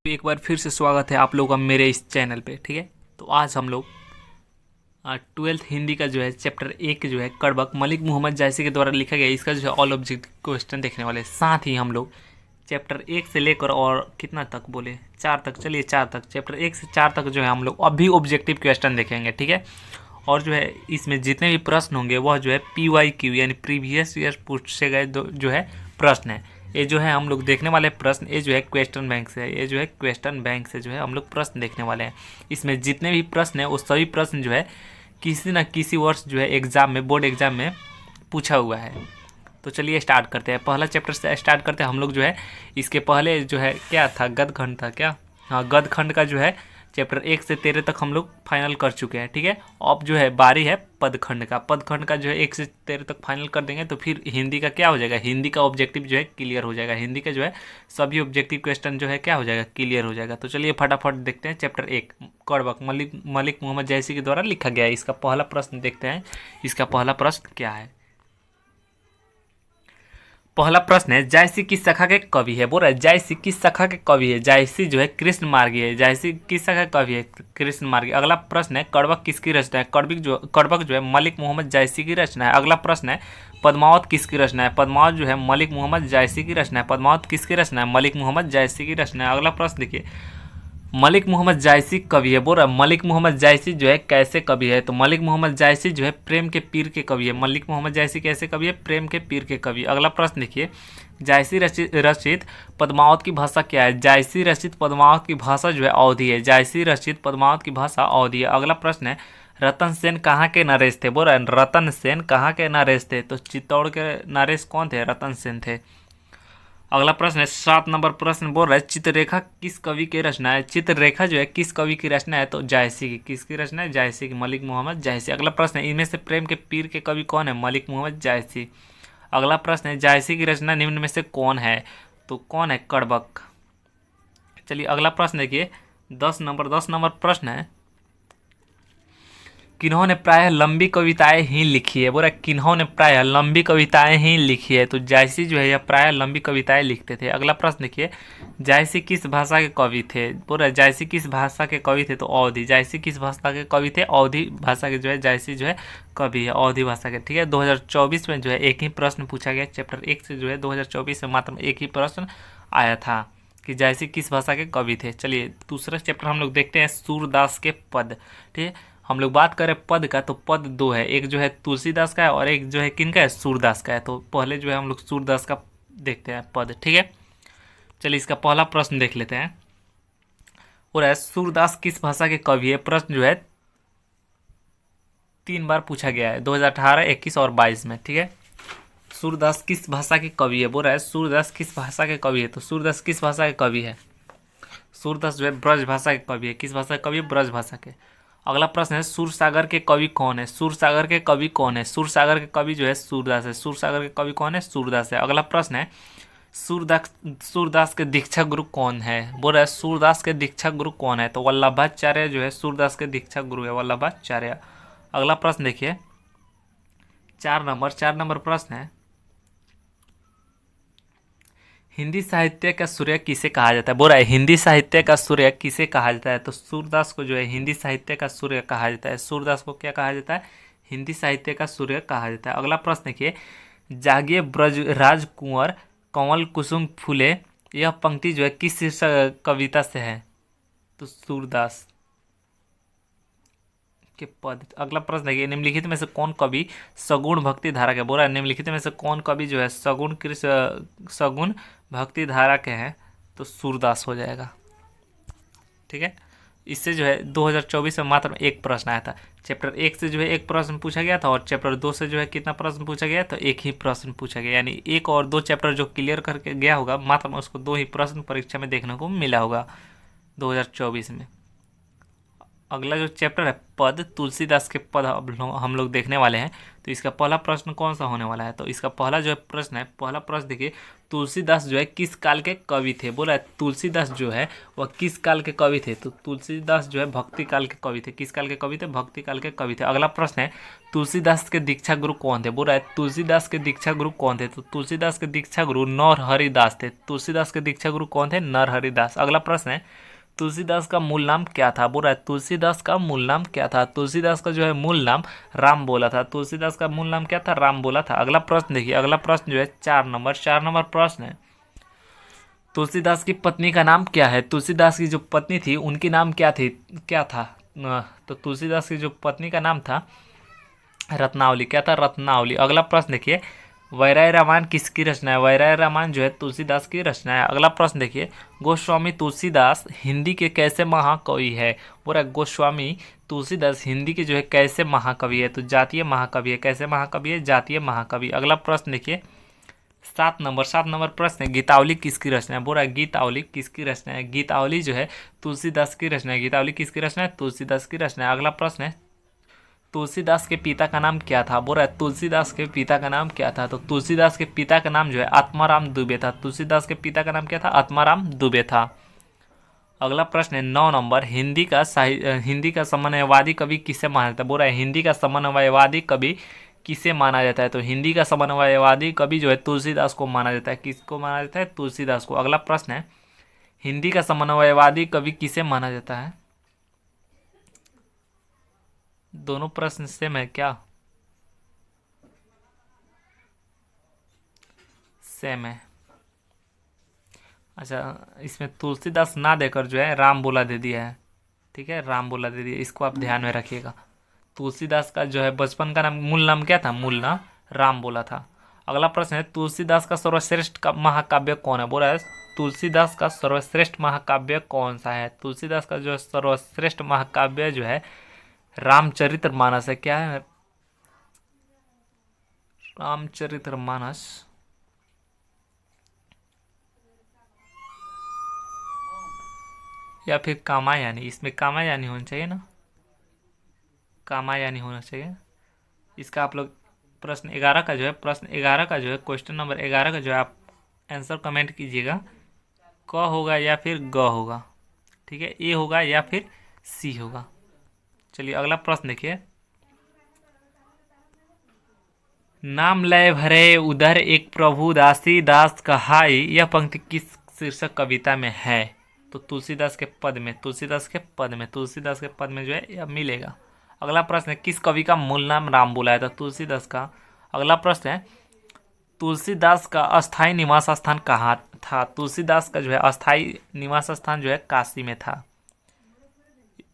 एक बार फिर से स्वागत है आप लोगों का मेरे इस चैनल पे। ठीक है, तो आज हम लोग 12th हिंदी का जो है चैप्टर 1 जो है कड़बक मलिक मोहम्मद जायसी के द्वारा लिखा गया इसका जो है ऑल ऑब्जेक्ट क्वेश्चन देखने वाले हैं। साथ ही हम लोग चैप्टर 1 से लेकर और कितना तक बोले 4 तक, चलिए 4 तक, चैप्टर 1 से 4 तक जो है हम लोग अभी ऑब्जेक्टिव क्वेश्चन देखेंगे। ठीक है, और जो है इसमें जितने भी प्रश्न होंगे वह जो है PYQ यानी प्रीवियस ईयर पूछे गए जो है प्रश्न है। ये जो है हम लोग देखने वाले प्रश्न, ये जो है क्वेश्चन बैंक से है, ये जो है क्वेश्चन बैंक से जो है हम लोग प्रश्न देखने वाले हैं। इसमें जितने भी प्रश्न है वो सभी प्रश्न जो है किसी न किसी वर्ष जो है एग्जाम में, बोर्ड एग्जाम में पूछा हुआ है। तो चलिए स्टार्ट करते हैं, पहला चैप्टर से स्टार्ट करते हैं। हम लोग जो है इसके पहले जो है क्या था, गदखंड था क्या, हाँ गदखंड का जो है चैप्टर 1 से 13 तक हम लोग फाइनल कर चुके हैं। ठीक है, अब जो है बारी है पदखंड का। पदखंड का जो है 1 से 13 तक फाइनल कर देंगे तो फिर हिंदी का क्या हो जाएगा, हिंदी का ऑब्जेक्टिव जो है क्लियर हो जाएगा। हिंदी का जो है सभी ऑब्जेक्टिव क्वेश्चन जो है क्या हो जाएगा, क्लियर हो जाएगा। तो चलिए फटाफट देखते हैं चैप्टर 1 कड़बक मलिक मोहम्मद जायसी के द्वारा लिखा गया है। इसका पहला प्रश्न देखते हैं, इसका पहला प्रश्न क्या है। पहला प्रश्न है, जायसी किस शाखा के कवि है। बोल रहा है जायसी किस शाखा के कवि है। जायसी जो है कृष्ण मार्गी है। जायसी किस शाखा के कवि है, कृष्ण मार्गी। अगला प्रश्न है, कड़बक किसकी रचना है। कड़बक जो है मलिक मोहम्मद जायसी की रचना है। अगला प्रश्न है, पद्मावत किसकी रचना है। पद्मावत जो है मलिक मोहम्मद जायसी की रचना है। पद्मावत किसकी रचना है, मलिक मोहम्मद जायसी की रचना है। अगला प्रश्न देखिए, मलिक मोहम्मद जायसी कवि है। बोल रहा है मलिक मोहम्मद जायसी जो है कैसे कवि है। तो मलिक मोहम्मद जायसी जो है प्रेम के पीर के कवि है। मलिक मोहम्मद जायसी कैसे कवि है, प्रेम के पीर के कवि। अगला प्रश्न देखिए, जायसी रचित पद्मावत की भाषा क्या है। जायसी रचित पद्मावत की भाषा जो है अवधी है। जायसी रचित पद्मावत की भाषा अवधी है। अगला प्रश्न है, रतन सेन कहाँ के नरेश थे। बोल रहा है रतन सेन कहाँ के नरेश थे। तो चित्तौड़ के नरेश कौन थे, रतन सेन थे। अगला प्रश्न है 7 नंबर प्रश्न, बोल रहा है चित्ररेखा किस कवि की रचना है। चित्ररेखा जो है किस कवि की रचना है। तो जायसी की। किसकी रचना है, जायसी की, मलिक मोहम्मद जायसी। अगला प्रश्न है, इनमें से प्रेम के पीर के कवि कौन है, मलिक मोहम्मद जायसी। अगला प्रश्न है, जायसी की रचना निम्न में से कौन है। तो कौन है, कड़बक। चलिए अगला प्रश्न देखिए 10 नंबर प्रश्न है, किन्होंने प्रायः लंबी कविताएं ही लिखी है। बोला किन्होंने प्रायः लंबी कविताएं ही लिखी है। तो जायसी जो है यह प्रायः लंबी कविताएं लिखते थे। अगला प्रश्न देखिए, जायसी किस भाषा के कवि थे। बोला जायसी किस भाषा के कवि थे। तो अवधी। जायसी किस भाषा के कवि थे, अवधी भाषा के जो है जायसी जो है कवि है, अवधी भाषा के। ठीक है, 2024 में जो है एक ही प्रश्न पूछा गया चैप्टर 1 से जो है 2024 में मात्र एक ही प्रश्न आया था कि जायसी किस भाषा के कवि थे। चलिए दूसरा चैप्टर हम लोग देखते हैं, सूरदास के पद। ठीक है, हम लोग बात करें पद का तो पद 2 है, एक जो है तुलसीदास का है और एक जो है किनका है, सूरदास का है। तो पहले जो है हम लोग सूरदास का देखते हैं पद। ठीक है, चलिए इसका पहला प्रश्न देख लेते हैं। और है सूरदास किस भाषा के कवि है। प्रश्न जो है 3 बार पूछा गया है, 2018, 21 और 22 में। ठीक है, सूरदास किस भाषा के कवि है। बोल रहा है सूरदास किस भाषा के कवि है। तो सूरदास किस भाषा के कवि है, सूरदास जो है ब्रज भाषा के कवि है। किस भाषा के कवि है, ब्रज भाषा के। अगला प्रश्न है, सूरसागर के कवि कौन है। सूरसागर के कवि कौन है। सूरसागर के कवि जो है सूरदास है। सूरसागर के कवि कौन है, सूरदास है। अगला प्रश्न है, सूरदास के दीक्षा गुरु कौन है। बोल रहा है सूरदास के दीक्षा गुरु कौन है। तो वल्लभाचार्य जो है सूरदास के दीक्षा गुरु है, वल्लभाचार्य। अगला प्रश्न देखिए 4 नंबर प्रश्न है, हिंदी साहित्य का सूर्य किसे कहा जाता है। बोल रहा है हिंदी साहित्य का सूर्य किसे कहा जाता है। तो सूरदास को जो है हिंदी साहित्य का सूर्य कहा जाता है। सूरदास को क्या कहा जाता है, हिंदी साहित्य का सूर्य कहा जाता है। अगला प्रश्न देखिए, जागिए ब्रज राजकुंवर कमल कुसुम फूले, यह पंक्ति जो है किस शीर्षक कविता से है। तो सूरदास के पद। अगला प्रश्न देखिए, निम्नलिखित में से कौन कवि सगुण भक्ति धारा के। बोला निम्नलिखित में से कौन कवि जो है सगुण भक्ति धारा के हैं। तो सूरदास हो जाएगा। ठीक है, इससे जो है 2024 में मात्र एक प्रश्न आया था। चैप्टर 1 से जो है एक प्रश्न पूछा गया था और चैप्टर 2 से जो है कितना प्रश्न पूछा गया, तो एक ही प्रश्न पूछा गया। यानी 1 और 2 चैप्टर जो क्लियर करके गया होगा मात्र उसको 2 ही प्रश्न परीक्षा में देखने को मिला होगा 2024 में। अगला जो चैप्टर है पद, तुलसीदास के पद हम लोग देखने वाले हैं। तो इसका पहला प्रश्न कौन सा होने वाला है? तो इसका पहला जो है प्रश्न है, पहला प्रश्न देखिए, तुलसीदास जो है किस काल के कवि थे? बोला है तुलसीदास जो है वह किस काल के कवि थे? तो तुलसीदास जो है भक्ति काल के कवि थे। किस काल के कवि थे? भक्ति काल के कवि थे। अगला प्रश्न है तुलसीदास के दीक्षा गुरु कौन थे? बोल रहा है तुलसीदास के दीक्षा गुरु कौन थे? तो तुलसीदास के दीक्षा गुरु नरहरिदास थे। तुलसीदास के दीक्षा गुरु कौन थे? नरहरिदास। अगला प्रश्न है तुलसीदास का मूल नाम क्या था? बोल रहा है तुलसीदास का मूल नाम क्या था? तुलसीदास का जो है मूल नाम राम बोला था। तुलसीदास का मूल नाम क्या था? राम बोला था। अगला प्रश्न देखिए, अगला प्रश्न जो है 4 नंबर प्रश्न है, तुलसीदास की पत्नी का नाम क्या है? तुलसीदास की जो पत्नी थी उनकी नाम क्या था? तो तुलसीदास की जो पत्नी का नाम था रत्नावली। क्या था? रत्नावली। अगला प्रश्न देखिए, वैराय रामायण किसकी रचना है? वैराय रामायण जो है तुलसीदास की रचना है। अगला प्रश्न देखिए, गोस्वामी तुलसीदास हिंदी के कैसे महाकवि है? बोल रहा है गोस्वामी तुलसीदास हिंदी के जो है कैसे महाकवि है? तो जातीय महाकवि है। कैसे महाकवि है? जातीय महाकवि। अगला प्रश्न देखिए 7 नंबर प्रश्न है, गीतावली किसकी रचना है? बोल रहा है गीतावली किसकी रचना है? गीतावली जो है तुलसीदास की रचना है। गीतावली किसकी रचना है? तुलसीदास की रचना है। अगला प्रश्न है तुलसीदास के पिता का नाम क्या था? बोल रहा है तुलसीदास के पिता का नाम क्या था? तो तुलसीदास के पिता का नाम जो है आत्माराम दुबे था। तुलसीदास के पिता का नाम क्या था? आत्माराम दुबे था। अगला प्रश्न है 9 नंबर, हिंदी का समन्वयवादी कवि किसे माना जाता है? बोल रहा है हिंदी का समन्वयवादी कवि किसे माना जाता है? तो हिंदी का समन्वयवादी कवि जो है तुलसीदास को माना जाता है। किसको माना जाता है? तुलसीदास को। अगला प्रश्न है हिंदी का समन्वयवादी कवि किसे माना जाता है? दोनों प्रश्न सेम है क्या? सेम है। अच्छा, इसमें तुलसीदास ना देकर जो है राम बोला दे दिया है। ठीक है, राम बोला दे दिया, इसको आप ध्यान में रखिएगा। तुलसीदास का जो है बचपन का नाम, मूल नाम क्या था? मूल नाम राम बोला था। अगला प्रश्न है तुलसीदास का सर्वश्रेष्ठ महाकाव्य कौन है? बोला है तुलसीदास का सर्वश्रेष्ठ महाकाव्य कौन सा है? तुलसीदास का जो सर्वश्रेष्ठ महाकाव्य जो है रामचरितमानस है। क्या है? रामचरितमानस या फिर कामायनी। इसमें कामायनी होना चाहिए ना, कामायनी होना चाहिए। इसका आप लोग प्रश्न 11 का जो है क्वेश्चन नंबर 11 का जो है आप आंसर कमेंट कीजिएगा। क होगा या फिर ग होगा? ठीक है, ए होगा या फिर सी होगा? चलिए अगला प्रश्न देखिए, नाम लय भरे उधर एक प्रभु दासी दास कहाई, यह पंक्ति किस शीर्षक कविता में है? तो तुलसीदास के पद में जो है यह मिलेगा। अगला प्रश्न है किस कवि का मूल नाम राम बोला है? तो तुलसीदास का। अगला प्रश्न है तुलसीदास का अस्थाई निवास स्थान कहाँ था? तुलसीदास का जो है अस्थाई निवास स्थान जो है काशी में था।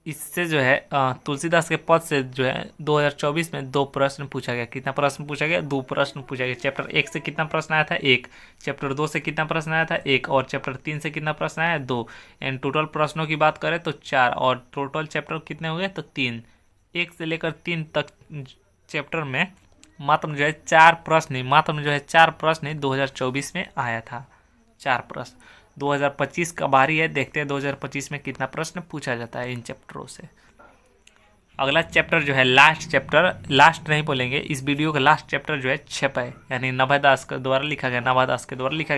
इससे जो है तुलसीदास के पद से जो है 2024 में 2 प्रश्न पूछा गया। कितना प्रश्न पूछा गया? 2 प्रश्न पूछा गया। चैप्टर 1 से कितना प्रश्न आया था? 1। चैप्टर 2 से कितना प्रश्न आया था? 1। और चैप्टर 3 से कितना प्रश्न आया? 2। एंड टोटल प्रश्नों की बात करें तो 4, और टोटल चैप्टर कितने हो गए? तो 3। 1 से लेकर 3 तक चैप्टर में मात्र जो है 4 प्रश्न ही 2024 में आया था। 4 प्रश्न। 2025 का बारी है, देखते हैं 2025 में कितना प्रश्न पूछा जाता है इन चैप्टरों से। अगला चैप्टर जो है लास्ट नहीं बोलेंगे, इस वीडियो का लास्ट चैप्टर जो है छपय, यानी नवादास के द्वारा लिखा गया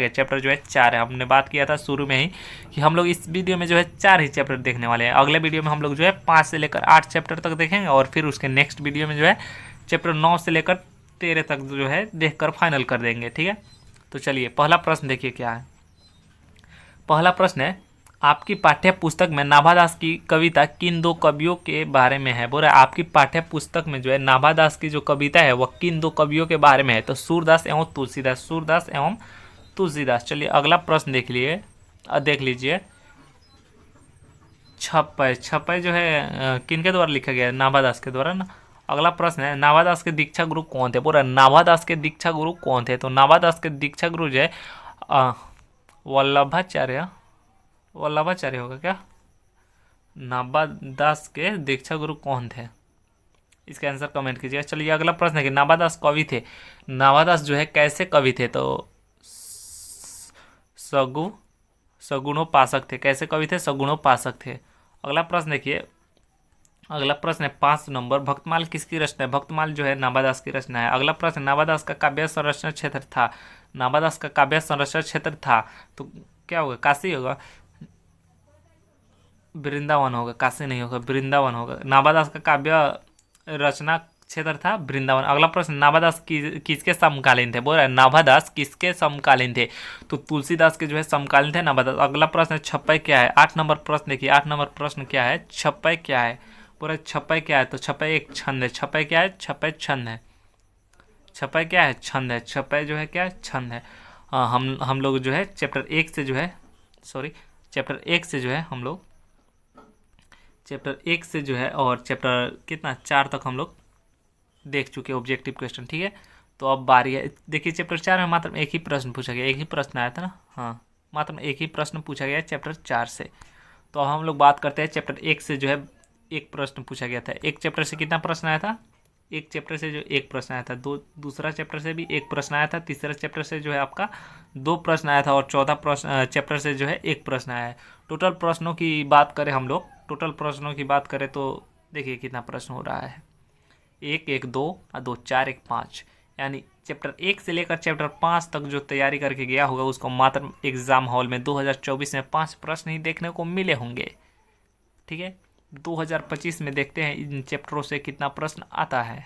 चैप्टर जो है 4 है। हमने बात किया था शुरू में ही कि हम लोग इस वीडियो में जो है 4 ही चैप्टर देखने वाले हैं। अगले वीडियो में हम लोग जो है 5 से लेकर 8 चैप्टर तक देखेंगे, और फिर उसके नेक्स्ट वीडियो में जो है चैप्टर 9 से लेकर 13 तक जो है देख कर फाइनल कर देंगे। ठीक है, तो चलिए पहला प्रश्न देखिए क्या है। पहला प्रश्न है आपकी पाठ्य पुस्तक में नाभादास की कविता किन 2 कवियों के बारे में है? बोल रहा है आपकी पाठ्य पुस्तक में जो है नाभादास की जो कविता है वह किन 2 कवियों के बारे में है? तो सूरदास एवं तुलसीदास। चलिए अगला प्रश्न देख लीजिए। छपय जो है किन के द्वारा लिखा गया है? नाभादास के द्वारा ना। अगला प्रश्न है नाभादास के दीक्षा गुरु कौन थे? बोल रहा है नाभादास के दीक्षा गुरु कौन थे? तो नाभादास के दीक्षा गुरु जो है वल्लभाचार्य होगा क्या? नाभादास के दीक्षा गुरु कौन थे? इसका आंसर कमेंट कीजिएगा। चलिए अगला प्रश्न है कि नाभादास कवि थे, नाभादास जो है कैसे कवि थे? तो सगुणोपासक थे। कैसे कवि थे? सगुणोपासक थे। अगला प्रश्न देखिए, अगला प्रश्न है 5 नंबर, भक्तमाल किसकी रचना है? भक्तमाल जो है नाभादास की रचना है। अगला प्रश्न, नाभादास का काव्य संरक्षण क्षेत्र था। नाभादास का काव्य संरक्षण क्षेत्र था तो क्या होगा? काशी होगा, वृंदावन होगा, काशी नहीं होगा, वृंदावन होगा। नाभादास का काव्य रचना क्षेत्र था वृंदावन। अगला प्रश्न, नाभादास किसके समकालीन थे? बोल रहा है नाभादास किसके समकालीन थे? तो तुलसीदास के जो है समकालीन थे नाभादास। अगला प्रश्न है छप्पय क्या है? 8 नंबर प्रश्न देखिए, 8 नंबर प्रश्न क्या है? छप्पय क्या है? बोल रहा है छप्पय क्या है? तो छप्पय एक छंद है। छप्पय क्या है? छप्पय छंद है। छप्पय क्या है? छंद है। छप्पय जो है क्या है? छंद है। हम लोग जो है चैप्टर 1 से जो है, सॉरी, चैप्टर 1 से जो है हम लोग, चैप्टर 1 से जो है और चैप्टर कितना 4 तक हम लोग देख चुके ऑब्जेक्टिव क्वेश्चन, ठीक है। तो अब बारी है, देखिए चैप्टर 4 में मात्र एक ही प्रश्न पूछा गया, एक ही प्रश्न आया था ना, हाँ, मात्र एक ही प्रश्न पूछा गया चैप्टर 4 से। तो अब हम लोग बात करते हैं चैप्टर 1 से जो है एक प्रश्न पूछा गया था। एक चैप्टर से कितना प्रश्न आया था? एक चैप्टर से जो एक प्रश्न आया था, दूसरा चैप्टर से भी एक प्रश्न आया था, तीसरा चैप्टर से जो है आपका 2 प्रश्न आया था और चौथा प्रश्न चैप्टर से जो है 1 प्रश्न आया है। टोटल प्रश्नों की बात करें हम लोग, टोटल प्रश्नों की बात करें तो देखिए कितना प्रश्न हो रहा है, 1 1 2 और 2 4 1 5, यानी चैप्टर 1 से लेकर चैप्टर 5 तक जो तैयारी करके गया होगा उसको मात्र एग्ज़ाम हॉल में 2024 में 5 प्रश्न ही देखने को मिले होंगे, ठीक है। 2025 में देखते हैं इन चैप्टरों से कितना प्रश्न आता है।